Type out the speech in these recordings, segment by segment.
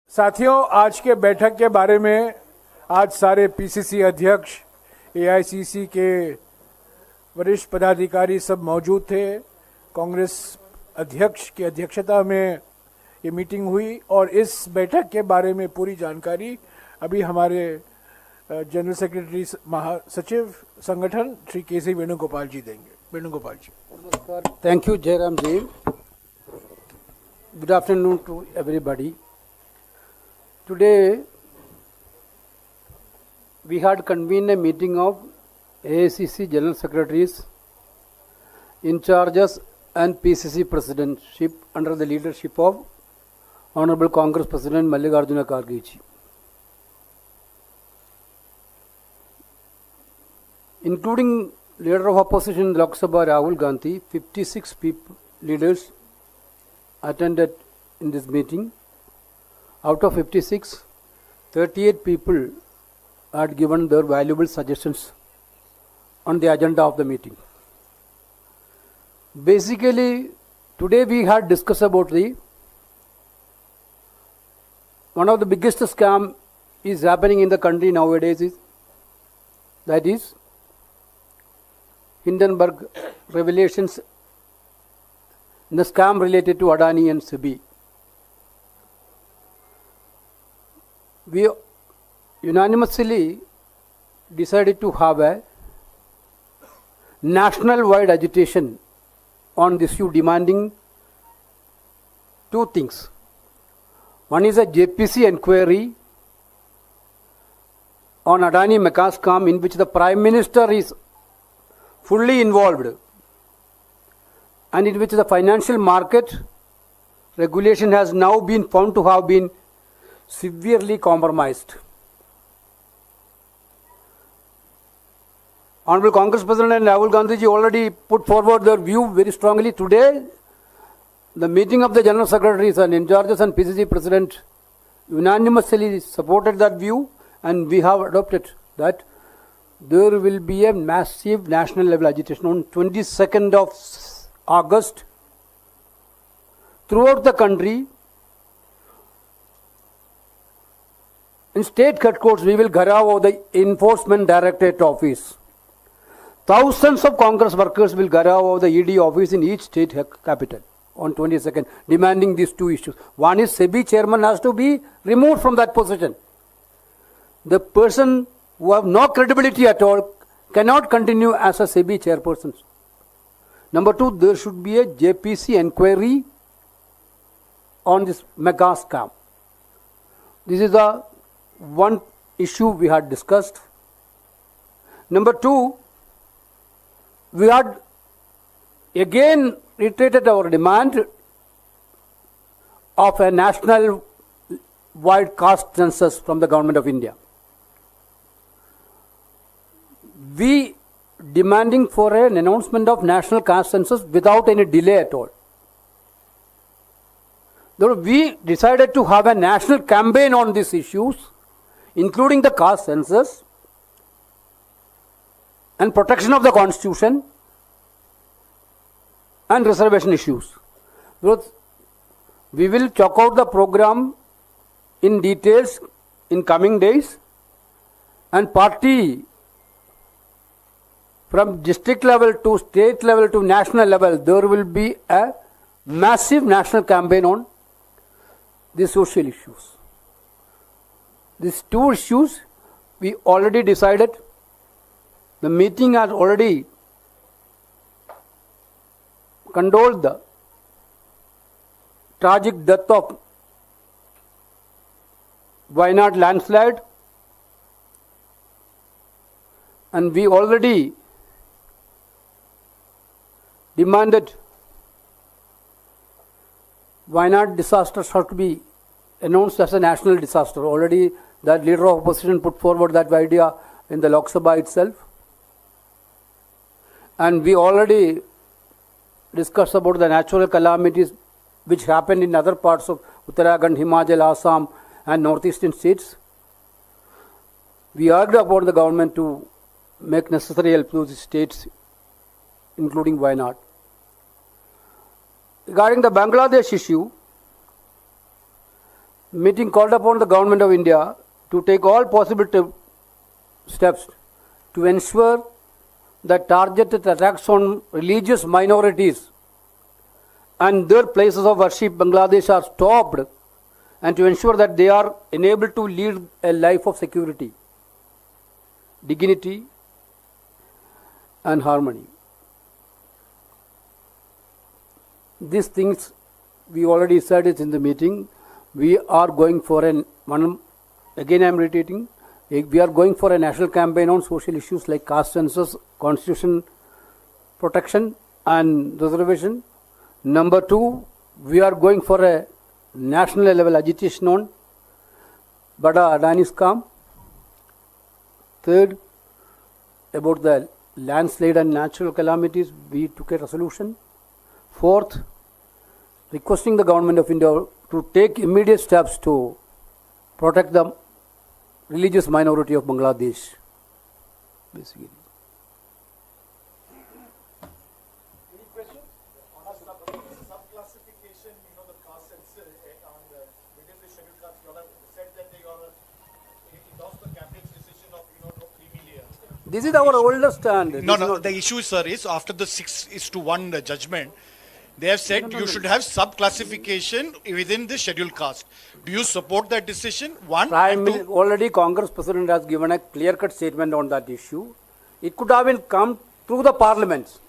साथियों, आज के बैठक के बारे में आज सारे पीसीसी अध्यक्ष, एआईसीसी के वरिष्ठ पदाधिकारी सब मौजूद थे। कांग्रेस अध्यक्ष की अध्यक्षता में ये मीटिंग हुई और इस बैठक के बारे में पूरी जानकारी अभी हमारे जनरल सेक्रेटरी महासचिव संगठन श्री के.सी. वेणुगोपाल जी देंगे। वेणुगोपाल जी। Thank you, Jairam ji. Good afternoon to everybody. Today, we had convened a meeting of AICC General Secretaries, in charges and PCC Presidentship under the leadership of Honorable Congress President Mallikarjuna Kharge ji. Including Leader of Opposition in Lok Sabha Rahul Gandhi, 56 leaders attended in this meeting. Out of 56, 38 people had given their valuable suggestions on the agenda of the meeting. Basically, today we had discussed about one of the biggest scam is happening in the country nowadays that is Hindenburg revelations, the scam related to Adani and SEBI. We unanimously decided to have a national-wide agitation on this issue, demanding two things. One is a JPC inquiry on Adani Mega scam, in which the Prime Minister is fully involved, and in which the financial market regulation has now been found to have been severely compromised. Honorable Congress President and Rahul Gandhi ji already put forward their view very strongly. Today, the meeting of the General Secretaries and in charges and PCC President unanimously supported that view, and we have adopted that there will be a massive national level agitation on 22nd of August throughout the country. In state headquarters, we will gharav the Enforcement Directorate office. Thousands of Congress workers will gharav the ED office in each state capital on 22nd, demanding these two issues. One is SEBI chairman has to be removed from that position. The person who have no credibility at all cannot continue as a SEBI chairperson. Number two, there should be a JPC inquiry on this mega scam. This is the one issue we had discussed. Number two, we had again reiterated our demand of a national wide caste census from the Government of India. We demanding for an announcement of national caste census without any delay at all. We decided to have a national campaign on these issues, including the caste census and protection of the constitution and reservation issues. We will chalk out the program in details in coming days, and party from district level to state level to national level, there will be a massive national campaign on these social issues. These two issues we already decided. The meeting has already condoled the tragic death of Wayanad landslide, and we already demanded Wayanad disaster has to be announced as a national disaster. Already that leader of opposition put forward that idea in the Lok Sabha itself. And we already discussed about the natural calamities which happened in other parts of Uttarakhand, Himachal, Assam and northeastern states. We urged upon the government to make necessary help to these states, including Wayanad. Regarding the Bangladesh issue, meeting called upon the Government of India to take all possible steps to ensure that targeted attacks on religious minorities and their places of worship in Bangladesh are stopped, and to ensure that they are enabled to lead a life of security, dignity and harmony. These things we already said it in the meeting. We are going for again I am repeating, we are going for a national campaign on social issues like caste census, constitution protection and reservation. Number 2, we are going for a national level agitation on Bada Adani scam. Third, about the landslide and natural calamities, we took a resolution. Fourth, requesting the Government of India to take immediate steps to protect the religious minority of Bangladesh. Basically. Any questions? Sub-classification, the caste census within the scheduled caste, you all have said that they all endorsed the cabinet's decision of, no creamy layer. This is our older stand. No, the issue, sir, is after the 6:1 judgment, they have said you should have sub-classification within the scheduled caste. Do you support that decision? One, and two. Already Congress President has given a clear-cut statement on that issue. It could have been come through the parliaments.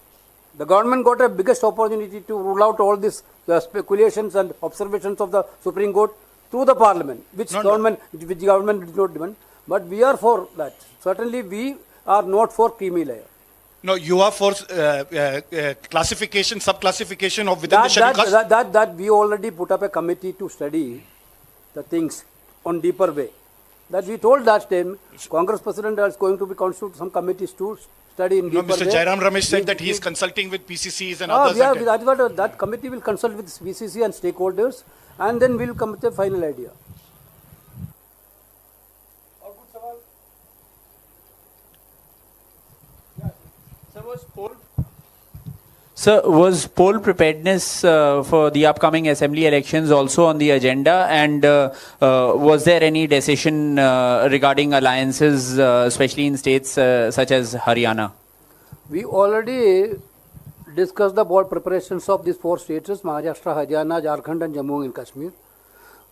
The government got a biggest opportunity to rule out all these speculations and observations of the Supreme Court through the parliament, which government did not demand. But we are for that. Certainly, we are not for creamy layer. No, you are for classification, sub-classification of within the scheduled caste? That we already put up a committee to study the things on deeper way. That we told last time, Congress President is going to be constitute some committees to study in deeper way. Mr. Jairam Ramesh said that he is consulting with PCCs and others. That committee will consult with PCC and stakeholders, and then we will come with a final idea. Sir, was poll preparedness for the upcoming assembly elections also on the agenda, and was there any decision regarding alliances, especially in states such as Haryana? We already discussed the poll preparations of these 4 states, Maharashtra, Haryana, Jharkhand and Jammu and Kashmir.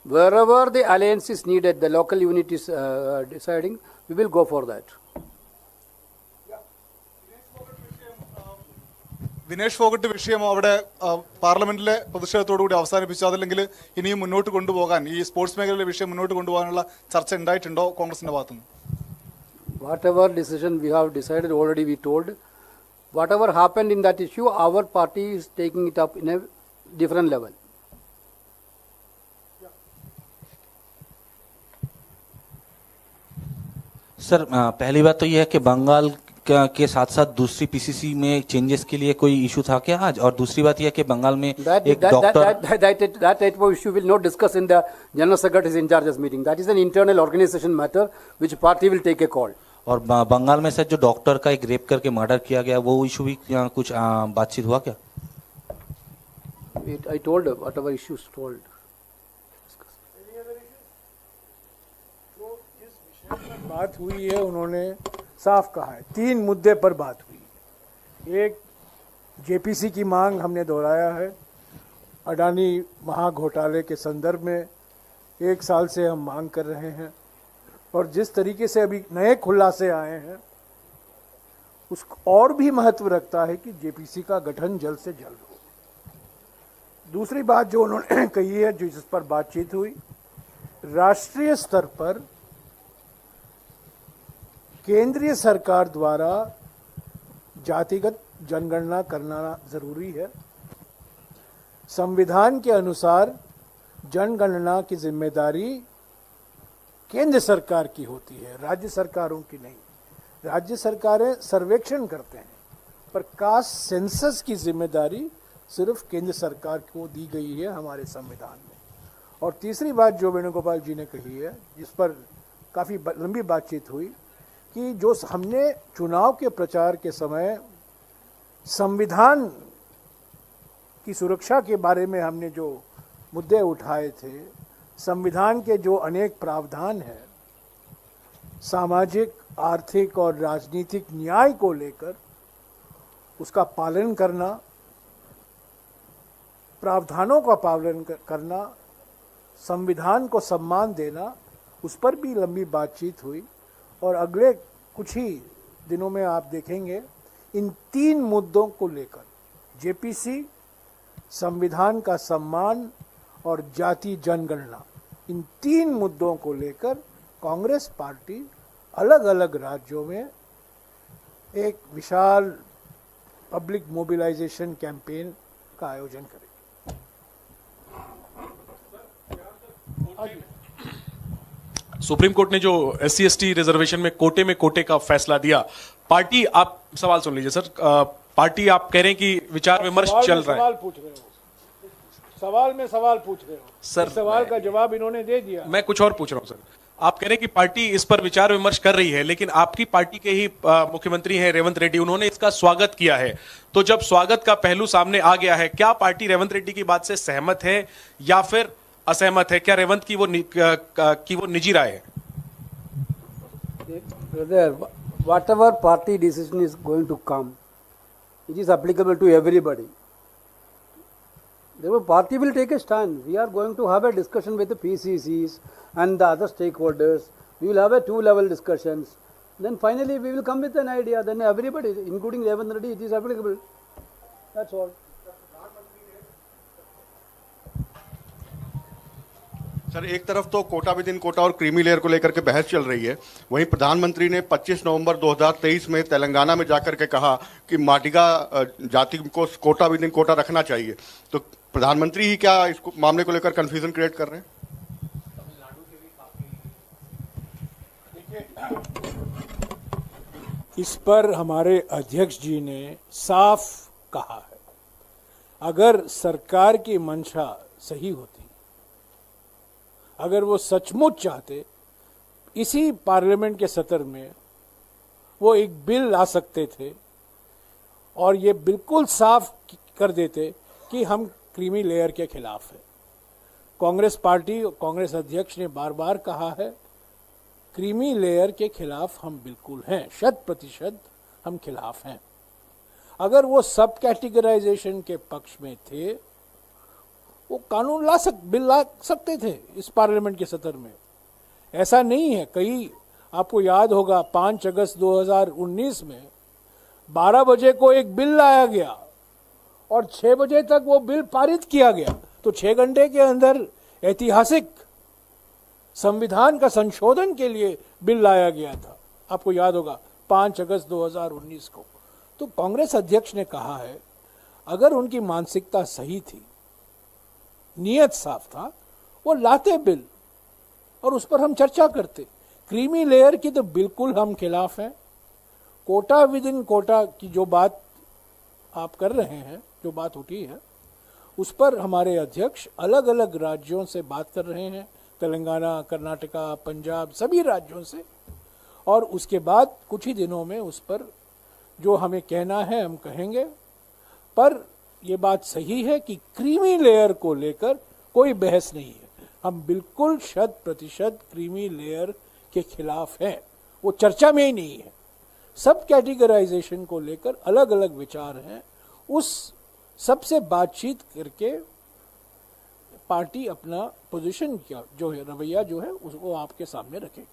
Wherever the alliance is needed, the local unit is deciding, we will go for that. Vinesh Phogat വിഷയം അവിടെ പാർലമെന്റിലെ പ്രതിഷേധത്തോടുകൂടി അവസാനിപ്പിച്ചു. അതല്ലെങ്കിൽ ഇനിയും മുന്നോട്ട് കൊണ്ടുപോകാൻ ഈ sports മേഖലയിലെ വിഷയം മുന്നോട്ട് കൊണ്ടുപോകാനുള്ള ചർച്ച ഉണ്ടായിട്ടുണ്ടോ കോൺഗ്രസിന്റെ ഭാഗത്തുനിന്ന്? Whatever decision we have decided already, we told. Whatever happened in that issue, our party is taking it up in a different level. Sir, पहली बात तो यह है कि बंगाल के साथ साथ दूसरी पीसीसी में चेंजेस के लिए कोई इशू था क्या आज? और दूसरी बात यह है कि बंगाल में एक doctor that type of issue will not discuss in the General Secretary's in charges meeting. That is an internal organization matter which party will take a call. और बंगाल में सर जो डॉक्टर का एक रेप करके मर्डर किया गया, वो issue भी कुछ बातचीत हुआ क्या? I told whatever issues told. बात हुई है, उन्होंने साफ कहा है 3 मुद्दे पर बात हुई। एक, जेपीसी की मांग हमने दोहराया है। अडानी महाघोटाले के संदर्भ में 1 साल से हम मांग कर रहे हैं, और जिस तरीके से अभी नए खुलासे आए हैं उस और भी महत्व रखता है कि जेपीसी का गठन जल्द से जल्द हो। दूसरी बात जो उन्होंने कही है, जिस पर बातचीत हुई, राष्ट्रीय स्तर पर केंद्रीय सरकार द्वारा जातिगत जनगणना करना जरूरी है। संविधान के अनुसार जनगणना की जिम्मेदारी केंद्र सरकार की होती है, राज्य सरकारों की नहीं। राज्य सरकारें सर्वेक्षण करते हैं, पर कास्ट सेंसस की जिम्मेदारी सिर्फ केंद्र सरकार को दी गई है हमारे संविधान में। और तीसरी बात जो वेणुगोपाल जी ने कही है, जिस पर काफ़ी लंबी बातचीत हुई, कि जो हमने चुनाव के प्रचार के समय संविधान की सुरक्षा के बारे में हमने जो मुद्दे उठाए थे, संविधान के जो अनेक प्रावधान हैं, सामाजिक, आर्थिक और राजनीतिक न्याय को लेकर उसका पालन करना, प्रावधानों का पालन करना, संविधान को सम्मान देना, उस पर भी लंबी बातचीत हुई। और अगले कुछ ही दिनों में आप देखेंगे इन 3 मुद्दों को लेकर जेपीसी, संविधान का सम्मान और जाति जनगणना, इन 3 मुद्दों को लेकर कांग्रेस पार्टी अलग अलग राज्यों में एक विशाल पब्लिक मोबिलाइजेशन कैंपेन का आयोजन करेगी। सुप्रीम कोर्ट ने जो SC/ST रिजर्वेशन में कोटे का फैसला दिया, पार्टी, आप सवाल सुन लीजिए सर, पार्टी आप कह रहे हैं कि विचार विमर्श चल रहा है। सवाल पूछ रहे हो, सवाल में सवाल पूछ रहे हो सर, इस सवाल का जवाब इन्होंने दे दिया। मैं कुछ और पूछ रहा हूं सर। आप कह रहे हैं कि पार्टी इस पर विचार विमर्श कर रही है, लेकिन आपकी पार्टी के ही मुख्यमंत्री हैं रेवंत रेड्डी, उन्होंने इसका स्वागत किया है। तो जब स्वागत का पहलू सामने आ गया है, क्या पार्टी रेवंत रेड्डी की बात से सहमत है या फिर असहमत है? क्या रेवंत की वो निजी राय है? Whatever party decision is going to come, it is applicable to everybody. The party will take a stand. We are going to have a discussion with the PCCs and the other stakeholders. We will have a 2-level discussions. Then finally we will come with an idea. Then everybody, including Revanth Reddy, it is applicable. That's all. Sir, एक तरफ तो Kota with in Kota और creamy layer को लेकर के बहस चल रही है, वहीं प्रधानमंत्री ने 25 नवंबर 2023 में तेलंगाना में जाकर के कहा कि माडिगा जाति को कोटा विद इन कोटा रखना चाहिए। तो प्रधानमंत्री ही क्या इस मामले को लेकर कंफ्यूजन क्रिएट कर रहे हैं? इस पर हमारे अध्यक्ष जी ने साफ कहा है, अगर सरकार की मंशा सही होती, अगर वो सचमुच चाहते, इसी पार्लियामेंट के सत्र में वो एक बिल ला सकते थे और ये बिल्कुल साफ कर देते कि हम क्रीमी लेयर के खिलाफ है। कांग्रेस पार्टी, कांग्रेस अध्यक्ष ने बार बार कहा है, क्रीमी लेयर के खिलाफ हम बिल्कुल हैं, 100% हम खिलाफ हैं। अगर वो सब कैटेगराइजेशन के पक्ष में थे, वो कानून बिल ला सकते थे इस पार्लियामेंट के सत्र में। ऐसा नहीं है। कई, आपको याद होगा 5 अगस्त 2019 में 12 बजे को एक बिल लाया गया और 6 बजे तक वो बिल पारित किया गया। तो 6 घंटे के अंदर ऐतिहासिक संविधान का संशोधन के लिए बिल लाया गया था, आपको याद होगा 5 अगस्त 2019 को। तो कांग्रेस अध्यक्ष ने कहा है, अगर उनकी मानसिकता सही थी, नियत साफ था, वो लाते बिल और उस पर हम चर्चा करते। क्रीमी लेयर की तो बिल्कुल हम खिलाफ हैं। कोटा विद इन कोटा की जो बात आप कर रहे हैं, जो बात उठी है, उस पर हमारे अध्यक्ष अलग अलग राज्यों से बात कर रहे हैं, तेलंगाना, कर्नाटका, पंजाब, सभी राज्यों से। और उसके बाद कुछ ही दिनों में उस पर जो हमें कहना है हम कहेंगे। पर ये बात सही है कि क्रीमी लेयर को लेकर कोई बहस नहीं है। हम बिल्कुल 100% क्रीमी लेयर के खिलाफ हैं, वो चर्चा में ही नहीं है। सब कैटेगराइजेशन को लेकर अलग अलग विचार हैं, उस सबसे बातचीत करके पार्टी अपना पोजीशन क्या जो है, रवैया जो है, उसको आपके सामने रखेगी।